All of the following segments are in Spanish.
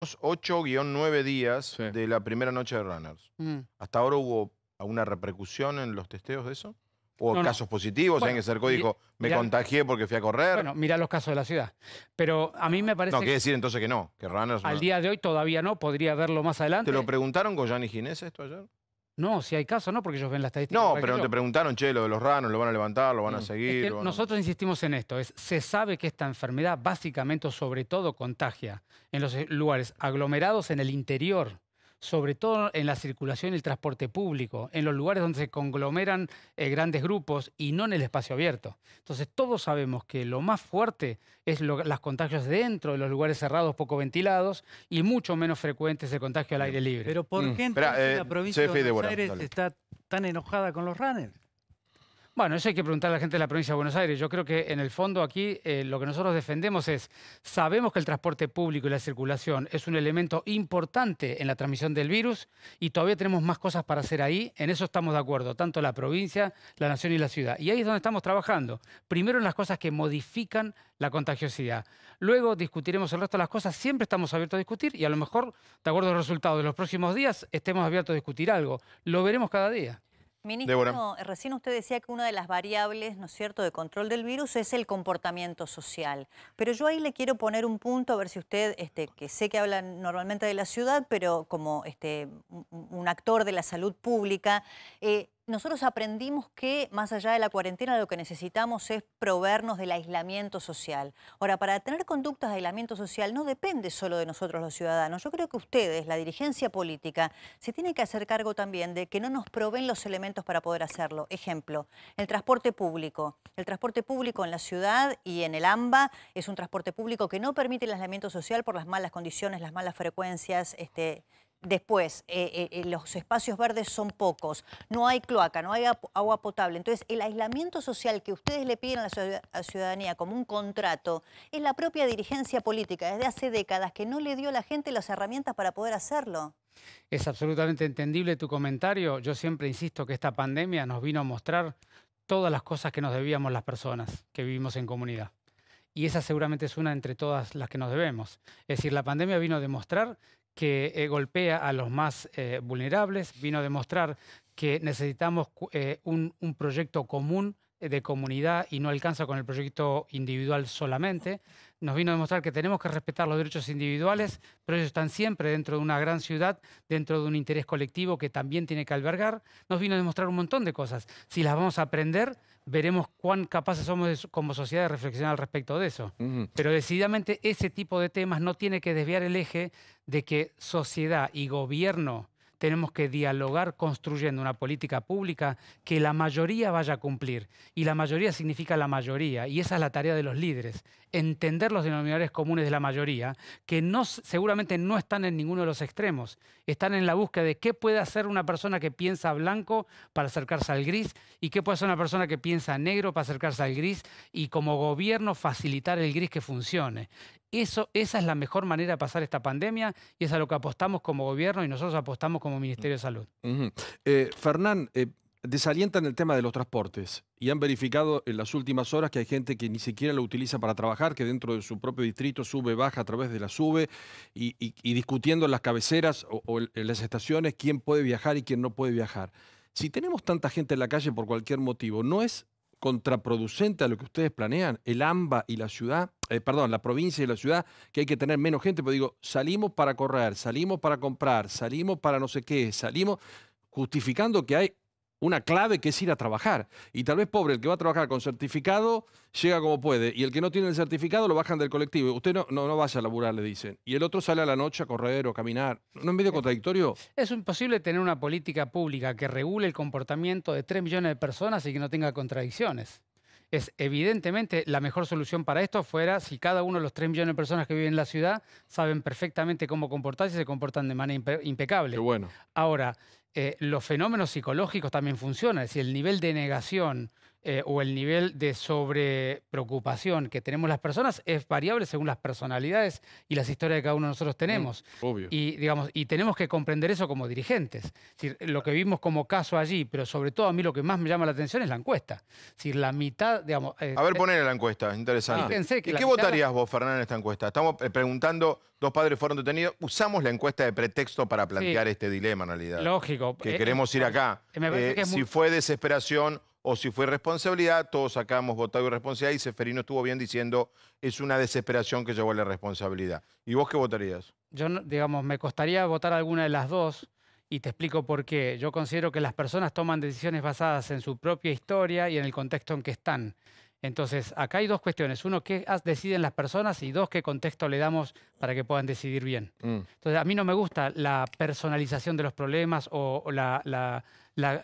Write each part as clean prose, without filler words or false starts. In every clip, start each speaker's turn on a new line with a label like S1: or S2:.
S1: 8-9 días
S2: Sí.
S1: de la primera noche de Runners.
S3: Mm.
S1: ¿Hasta ahora hubo alguna repercusión en los testeos de eso? ¿O
S3: No, no.
S1: casos positivos? ¿Alguien
S3: Bueno,
S1: que se acercó y dijo, me
S3: mirá,
S1: contagié porque fui a correr?
S3: bueno, mirá los casos de la ciudad. Pero a mí me
S1: No,
S3: parece
S1: quiere
S3: que
S1: decir entonces que no, que Runners
S3: al
S1: no.
S3: día de hoy todavía no, podría verlo más
S1: ¿Te
S3: adelante.
S1: lo preguntaron Goyan y Ginés esto ayer?
S3: No, si hay casos, no, porque ellos ven la estadística
S1: No,
S3: igual que
S1: pero
S3: yo.
S1: te preguntaron, che, lo de los Runners, ¿lo van a levantar, lo van a
S3: Es
S1: seguir?
S3: que
S1: lo van a-".
S3: nosotros insistimos en esto, se sabe que esta enfermedad básicamente o sobre todo contagia en los lugares aglomerados en el interior, sobre todo en la circulación y el transporte público, en los lugares donde se conglomeran grandes grupos y no en el espacio abierto. Entonces todos sabemos que lo más fuerte es las contagios dentro de los lugares cerrados poco ventilados y mucho menos frecuente es el contagio al aire libre.
S4: Pero ¿por qué
S1: Esperá,
S4: entonces la provincia de
S1: CF y
S4: Buenos
S1: Débora,
S4: Aires
S1: dale.
S4: está tan enojada con los runners?
S3: Bueno, eso hay que preguntarle a la gente de la provincia de Buenos Aires. Yo creo que en el fondo aquí lo que nosotros defendemos es, sabemos que el transporte público y la circulación es un elemento importante en la transmisión del virus y todavía tenemos más cosas para hacer ahí. En eso estamos de acuerdo, tanto la provincia, la nación y la ciudad. Y ahí es donde estamos trabajando. Primero en las cosas que modifican la contagiosidad. Luego discutiremos el resto de las cosas. Siempre estamos abiertos a discutir y a lo mejor, de acuerdo a los resultados de los próximos días, estemos abiertos a discutir algo. Lo veremos cada día.
S1: Débora.
S5: Ministro, recién usted decía que una de las variables, ¿no es cierto?, de control del virus es el comportamiento social. Pero yo ahí le quiero poner un punto, a ver si usted, que sé que habla normalmente de la ciudad, pero como un actor de la salud pública, nosotros aprendimos que más allá de la cuarentena lo que necesitamos es proveernos del aislamiento social. Ahora, para tener conductas de aislamiento social no depende solo de nosotros los ciudadanos. Yo creo que ustedes, la dirigencia política, se tienen que hacer cargo también de que no nos proveen los elementos para poder hacerlo. Ejemplo, el transporte público. El transporte público en la ciudad y en el AMBA es un transporte público que no permite el aislamiento social por las malas condiciones, las malas frecuencias. Después, los espacios verdes son pocos, no hay cloaca, no hay agua potable. Entonces, el aislamiento social que ustedes le piden a la ciudadanía como un contrato es la propia dirigencia política desde hace décadas que no le dio a la gente las herramientas para poder hacerlo.
S3: Es absolutamente entendible tu comentario. Yo siempre insisto que esta pandemia nos vino a mostrar todas las cosas que nos debíamos las personas que vivimos en comunidad. Y esa seguramente es una entre todas las que nos debemos. Es decir, la pandemia vino a demostrar que golpea a los más vulnerables, vino a demostrar que necesitamos un proyecto común de comunidad y no alcanza con el proyecto individual solamente. Nos vino a demostrar que tenemos que respetar los derechos individuales, pero ellos están siempre dentro de una gran ciudad, dentro de un interés colectivo que también tiene que albergar. Nos vino a demostrar un montón de cosas. Si las vamos a aprender, veremos cuán capaces somos como sociedad de reflexionar al respecto de eso. Pero decididamente ese tipo de temas no tiene que desviar el eje de que sociedad y gobierno tenemos que dialogar construyendo una política pública que la mayoría vaya a cumplir. Y la mayoría significa la mayoría, y esa es la tarea de los líderes. Entender los denominadores comunes de la mayoría, que seguramente no están en ninguno de los extremos. Están en la búsqueda de qué puede hacer una persona que piensa blanco para acercarse al gris, y qué puede hacer una persona que piensa negro para acercarse al gris, y como gobierno facilitar el gris que funcione. Esa es la mejor manera de pasar esta pandemia y es a lo que apostamos como gobierno y nosotros apostamos como Ministerio de Salud.
S2: Fernán, desalientan el tema de los transportes y han verificado en las últimas horas que hay gente que ni siquiera lo utiliza para trabajar, que dentro de su propio distrito sube, baja a través de la sube y discutiendo en las cabeceras o en las estaciones quién puede viajar y quién no puede viajar. Si tenemos tanta gente en la calle por cualquier motivo, ¿no es contraproducente a lo que ustedes planean, el AMBA y la ciudad, la provincia y la ciudad, que hay que tener menos gente? Pero digo, salimos para correr, salimos para comprar, salimos para no sé qué, salimos justificando que hay una clave que es ir a trabajar. Y tal vez, pobre, el que va a trabajar con certificado llega como puede, y el que no tiene el certificado lo bajan del colectivo. Usted no vaya a laburar, le dicen. Y el otro sale a la noche a correr o caminar. ¿No es medio contradictorio?
S3: Es imposible tener una política pública que regule el comportamiento de 3 millones de personas y que no tenga contradicciones. Es evidentemente la mejor solución para esto fuera si cada uno de los 3 millones de personas que viven en la ciudad saben perfectamente cómo comportarse y se comportan de manera impecable.
S2: Qué bueno.
S3: Ahora, los fenómenos psicológicos también funcionan, es decir, el nivel de negación o el nivel de sobrepreocupación que tenemos las personas es variable según las personalidades y las historias que cada uno de nosotros tenemos.
S2: Obvio.
S3: Y, digamos, y tenemos que comprender eso como dirigentes. Es decir, lo que vimos como caso allí, pero sobre todo a mí lo que más me llama la atención es la encuesta. Es decir, la mitad, digamos...
S1: A ver, ponele la encuesta, interesante.
S3: Fíjense que
S1: ¿Y
S3: la
S1: qué
S3: mitad
S1: votarías vos, Fernán, en esta encuesta? Estamos preguntando, 2 padres fueron detenidos. Usamos la encuesta de pretexto para plantear este dilema, en realidad.
S3: Lógico.
S1: Que queremos ir acá.
S3: Me parece que es
S1: si fue desesperación o si fue irresponsabilidad, todos sacamos votado irresponsabilidad y Ceferino estuvo bien diciendo es una desesperación que llevó a la responsabilidad. ¿Y vos qué votarías?
S3: Yo, digamos, me costaría votar alguna de las dos y te explico por qué. Yo considero que las personas toman decisiones basadas en su propia historia y en el contexto en que están. Entonces, acá hay 2 cuestiones. Uno, ¿qué deciden las personas? Y 2, ¿qué contexto le damos para que puedan decidir bien? Entonces, a mí no me gusta la personalización de los problemas o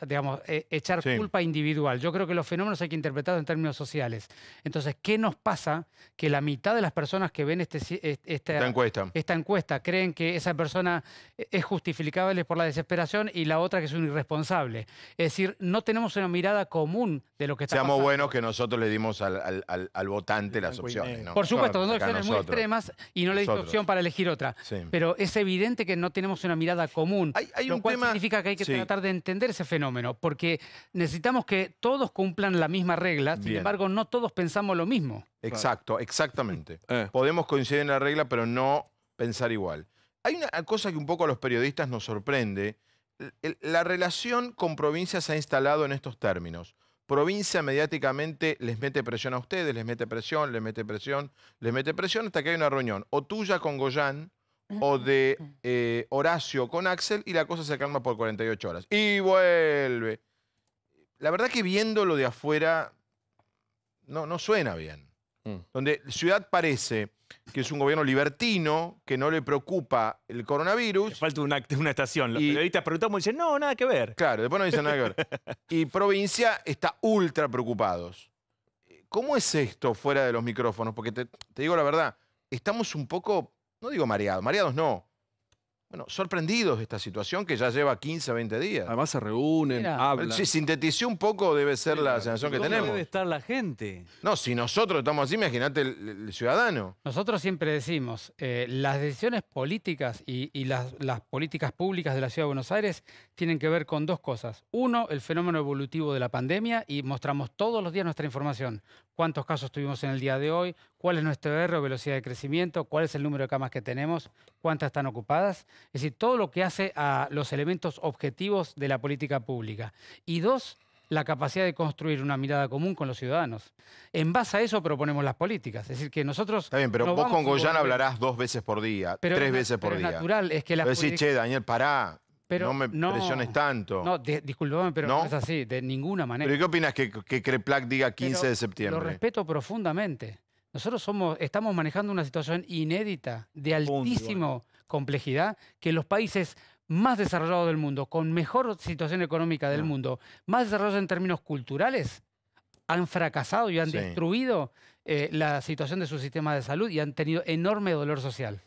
S3: digamos, echar culpa individual. Yo creo que los fenómenos hay que interpretarlos en términos sociales. Entonces, ¿qué nos pasa? Que la mitad de las personas que ven esta encuesta creen que esa persona es justificable por la desesperación y la otra que es un irresponsable. Es decir, no tenemos una mirada común de lo que está pasando.
S1: Seamos buenos que nosotros le dimos al votante las opciones, ¿no?
S3: Por supuesto, son
S1: Acá
S3: opciones muy extremas y no le dimos opción para elegir otra.
S1: Sí.
S3: Pero es evidente que no tenemos una mirada común,
S1: Hay
S3: lo
S1: un
S3: cual
S1: tema...
S3: significa que hay que tratar de entender ese fenómeno, porque necesitamos que todos cumplan la misma regla, sin embargo, no todos pensamos lo mismo.
S1: Exacto, exactamente. Podemos coincidir en la regla, pero no pensar igual. Hay una cosa que un poco a los periodistas nos sorprende. La relación con provincia se ha instalado en estos términos. Provincia mediáticamente les mete presión a ustedes, les mete presión, les mete presión, les mete presión, hasta que hay una reunión o tuya con Goyán o de Horacio con Axel y la cosa se calma por 48 horas. Y vuelve. La verdad que viéndolo de afuera no suena bien. Donde Ciudad parece que es un gobierno libertino, que no le preocupa el coronavirus.
S6: Le falta una estación. Los periodistas preguntamos y dicen, no, nada que ver.
S1: Claro, después no dicen nada que ver. Y provincia está ultra preocupados. ¿Cómo es esto fuera de los micrófonos? Porque te digo la verdad, estamos un poco, no digo mareados no. Bueno, sorprendidos de esta situación que ya lleva 15, 20 días.
S2: Además se reúnen, hablan.
S1: Si sinteticé un poco, debe ser la sensación que tenemos.
S4: ¿Cómo debe estar la gente?
S1: No, si nosotros estamos así, imagínate el ciudadano.
S3: Nosotros siempre decimos, las decisiones políticas y las políticas públicas de la Ciudad de Buenos Aires tienen que ver con 2 cosas. Uno, el fenómeno evolutivo de la pandemia y mostramos todos los días nuestra información. Cuántos casos tuvimos en el día de hoy, cuál es nuestro R o velocidad de crecimiento, cuál es el número de camas que tenemos, cuántas están ocupadas. Es decir, todo lo que hace a los elementos objetivos de la política pública. Y 2, la capacidad de construir una mirada común con los ciudadanos. En base a eso proponemos las políticas. Es decir, que nosotros...
S1: Está bien, pero vos con Goyán hablarás 2 veces por día, 3 veces por día.
S3: Pero natural es que la...
S1: Decís, che, Daniel, pará. No me presiones tanto.
S3: No, disculpame, pero no es así, de ninguna manera.
S1: ¿Pero qué opinas que Creplac diga 15 de septiembre?
S3: Lo respeto profundamente. Nosotros estamos manejando una situación inédita, de altísima complejidad, que los países más desarrollados del mundo, con mejor situación económica del mundo, más desarrollados en términos culturales, han fracasado y han destruido la situación de su sistema de salud y han tenido enorme dolor social.